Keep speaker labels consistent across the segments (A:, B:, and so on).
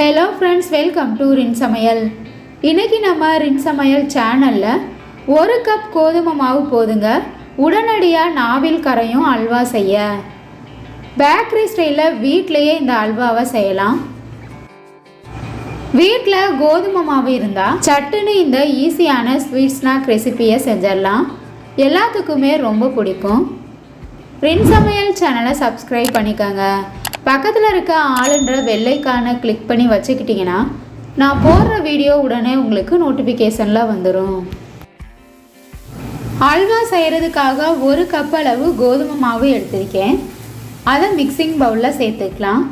A: Hello friends, welcome to ரின் சமையல். இன்றைக்கி நம்ம ரின் சமையல் சேனலில் 1 கப் கோதுமை மாவு போதுங்க உடனடியாக நாவில் கரையும் அல்வா செய்ய. பேக்கரி ஸ்டைலில் வீட்டிலையே இந்த அல்வாவை செய்யலாம். வீட்டில் கோதுமை மாவு இருந்தால் சட்டுன்னு இந்த ஈஸியான ஸ்வீட் ஸ்நாக் ரெசிப்பியை செஞ்சிடலாம். எல்லாத்துக்குமே ரொம்ப பிடிக்கும். ரின் சமையல் சேனலை சப்ஸ்கிரைப் பண்ணிக்கோங்க. பக்கத்தில் இருக்க ஆளுன்ற வெள்ளைக்கான கிளிக் பண்ணி வச்சுக்கிட்டிங்கன்னா நான் போடுற வீடியோ உடனே உங்களுக்கு நோட்டிஃபிகேஷனில் வந்துடும். அல்வா செய்கிறதுக்காக 1 கப் அளவு கோதுமை மாவு எடுத்திருக்கேன். அதை மிக்சிங் பவுலில் சேர்த்துக்கலாம்.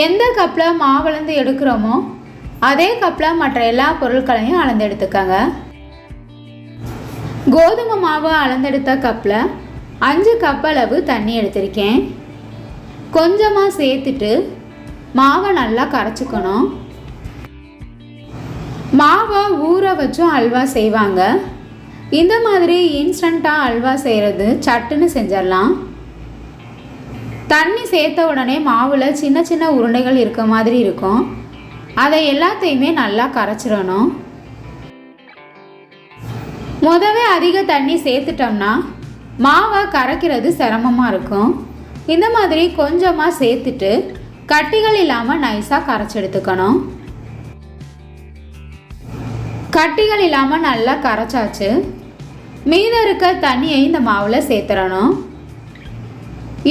A: எந்த கப்பில் மாவுலேருந்து எடுக்கிறோமோ அதே கப்பில் மற்ற எல்லா பொருட்களையும் அளந்து எடுத்துக்கோங்க. கோதுமை மாவு அளந்தெடுத்த கப்பில் 5 கப் அளவு தண்ணி எடுத்திருக்கேன். கொஞ்சமாக சேர்த்துட்டு மாவை நல்லா கரைச்சிக்கணும். மாவை ஊற வச்சும் அல்வா செய்வாங்க. இந்த மாதிரி இன்ஸ்டண்ட்டாக அல்வா செய்கிறது சட்டுன்னு செஞ்சிடலாம். தண்ணி சேர்த்த உடனே மாவில் சின்ன சின்ன உருண்டைகள் இருக்க மாதிரி இருக்கும். அதை எல்லாத்தையுமே நல்லா கரைச்சிடணும். முதவே அதிக தண்ணி சேர்த்துட்டோம்னா மாவை கரைக்கிறது சிரமமாக இருக்கும். இந்த மாதிரி கொஞ்சமாக சேர்த்துட்டு கட்டிகள் இல்லாமல் நைஸாக கரைச்சி எடுத்துக்கணும். கட்டிகள் இல்லாமல் நல்லா கரைச்சாச்சு. மீதம் இருக்க தண்ணியை இந்த மாவில் சேர்த்துடணும்.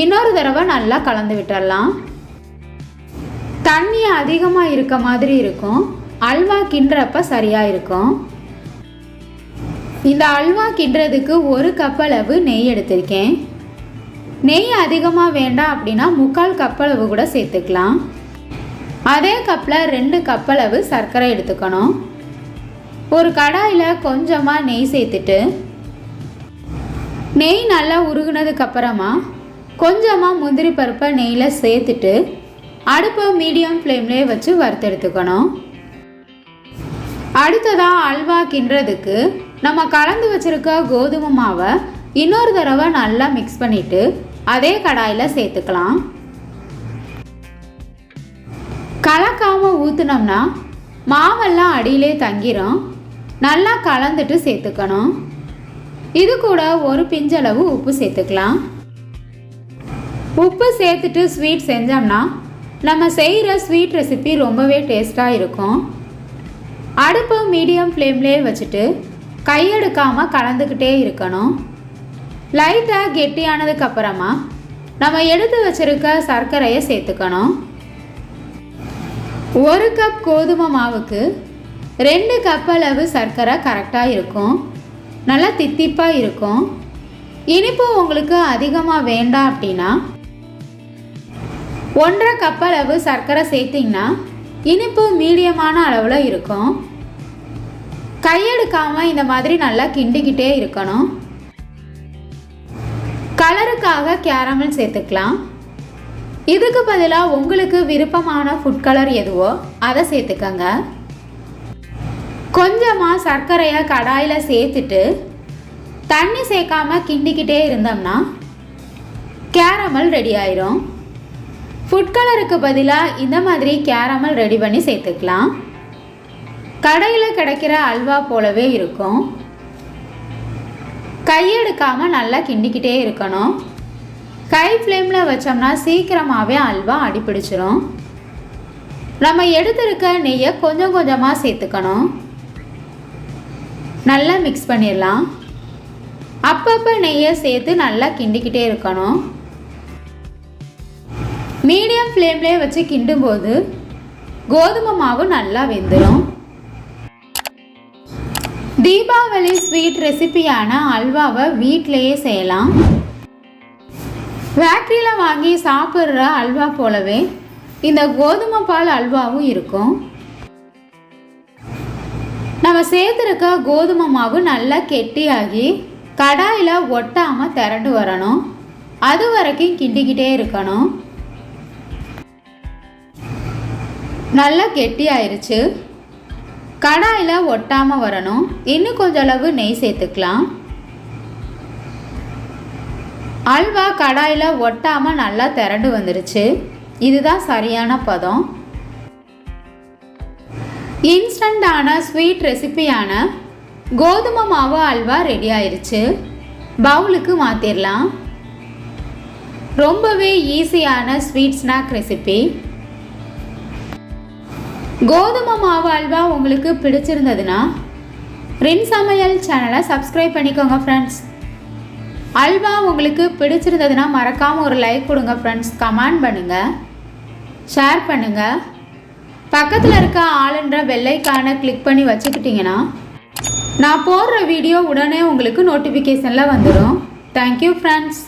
A: இன்னொரு தடவை நல்லா கலந்து விட்டுடலாம். தண்ணி அதிகமாக இருக்க மாதிரி இருக்கும். அல்வா கிண்டுறப்ப சரியாக இருக்கும். இந்த அல்வா கிண்டுறதுக்கு 1 கப் அளவு நெய் எடுத்திருக்கேன். நெய் அதிகமாக வேண்டாம் அப்படின்னா 3/4 கப் அளவு கூட சேர்த்துக்கலாம். அதே கப்பில் 2 கப் அளவு சர்க்கரை எடுத்துக்கணும். ஒரு கடாயில் கொஞ்சமாக நெய் சேர்த்துட்டு நெய் நல்லா உருகுனதுக்கப்புறமா கொஞ்சமாக முந்திரி பருப்பை நெய்யில் சேர்த்துட்டு அடுப்பை மீடியம் ஃப்ளேம்லேயே வச்சு வறுத்தெடுத்துக்கணும். அடுத்ததாக அல்வா கிண்டுறதுக்கு நம்ம கலந்து வச்சுருக்க கோதுமை மாவை இன்னொரு தடவை நல்லா மிக்ஸ் பண்ணிவிட்டு அதே கடாயில் சேர்த்துக்கலாம். கலக்காமல் ஊற்றுனோம்னா மாவெல்லாம் அடியிலே தங்கிரும். நல்லா கலந்துட்டு சேர்த்துக்கணும். இது கூட ஒரு பிஞ்சளவு உப்பு சேர்த்துக்கலாம். உப்பு சேர்த்துட்டு ஸ்வீட் செஞ்சோம்னா நம்ம செய்கிற ஸ்வீட் ரெசிபி ரொம்பவே டேஸ்ட்டாக இருக்கும். அடுப்பு மீடியம் ஃப்ளேம்லேயே வச்சுட்டு கையெடுக்காமல் கலந்துக்கிட்டே இருக்கணும். லைட்டாக கெட்டியானதுக்கப்புறமா நம்ம எடுத்து வச்சுருக்க சர்க்கரையை சேர்த்துக்கணும். 1 கப் கோதுமை மாவுக்கு 2 கப் அளவு சர்க்கரை கரெக்டாக இருக்கும். நல்லா தித்திப்பாக இருக்கும். இனிப்பு உங்களுக்கு அதிகமாக வேண்டாம் அப்படின்னா 1/2 கப் அளவு சர்க்கரை சேர்த்திங்கன்னா இனிப்பு மீடியமான அளவில் இருக்கும். கையெடுக்காமல் இந்த மாதிரி நல்லா கிண்டிக்கிட்டே இருக்கணும். கலருக்காக கேரமல் சேர்த்துக்கலாம். இதுக்கு பதிலாக உங்களுக்கு விருப்பமான ஃபுட் கலர் எதுவோ அதை சேர்த்துக்கங்க. கொஞ்சமாக சர்க்கரையை கடாயில் சேர்த்துட்டு தண்ணி சேர்க்காம கிண்டிக்கிட்டே இருந்தோம்னா கேரமல் ரெடி ஆயிரும். ஃபுட் கலருக்கு பதிலாக இந்த மாதிரி கேரமல் ரெடி பண்ணி சேர்த்துக்கலாம். கடையில் கிடைக்கிற அல்வா போலவே இருக்கும். கையெடுக்காமல் நல்லா கிண்டிக்கிட்டே இருக்கணும். கை ஃப்ளேமில் வச்சோம்னா சீக்கிரமாகவே அல்வா அடிப்பிடிச்சிரும். நம்ம எடுத்துருக்க நெய்யை கொஞ்சம் கொஞ்சமாக சேர்த்துக்கணும். நல்லா மிக்ஸ் பண்ணிடலாம். அப்பப்போ நெய்யை சேர்த்து நல்லா கிண்டிக்கிட்டே இருக்கணும். மீடியம் ஃப்ளேம்லேயே வச்சு கிண்டும்போது கோதுமை மாவு நல்லா வெந்துடும். தீபாவளி ஸ்வீட் ரெசிபியான அல்வாவை வீட்டிலையே செய்யலாம். பேக்கரியில் வாங்கி சாப்பிட்ற அல்வா போலவே இந்த கோதுமை பால் அல்வாவும் இருக்கும். நம்ம சேர்த்துருக்க கோதுமை மாவு நல்லா கெட்டியாகி கடாயில் ஒட்டாமல் திரண்டு வரணும். அது வரைக்கும் கிண்டிக்கிட்டே இருக்கணும். நல்லா கெட்டியாயிருச்சு. கடாயில் ஒட்டாமல் வரணும். இன்னும் கொஞ்சம் அளவு நெய் சேர்த்துக்கலாம். அல்வா கடாயில் ஒட்டாமல் நல்லா திரண்டு வந்துருச்சு. இதுதான் சரியான பதம். இன்ஸ்டண்ட்டான ஸ்வீட் ரெசிபியான கோதுமை மாவு அல்வா ரெடி ஆயிடுச்சு. பவுலுக்கு மாற்றிடலாம். ரொம்பவே ஈஸியான ஸ்வீட் ஸ்நாக் ரெசிபி. கோதுமை மாவு அல்வா உங்களுக்கு பிடிச்சிருந்ததுன்னா சமையல் சேனலை சப்ஸ்கிரைப் பண்ணிக்கோங்க ஃப்ரெண்ட்ஸ். அல்வா உங்களுக்கு பிடிச்சிருந்ததுன்னா மறக்காமல் ஒரு லைக் கொடுங்க ஃப்ரெண்ட்ஸ். கமெண்ட் பண்ணுங்கள், ஷேர் பண்ணுங்கள். பக்கத்தில் இருக்க ஆளுன்ற பெல்லைக்கானை கிளிக் பண்ணி வச்சுக்கிட்டிங்கன்னா நான் போடுற வீடியோ உடனே உங்களுக்கு நோட்டிஃபிகேஷனில் வந்துடும். Thank you friends.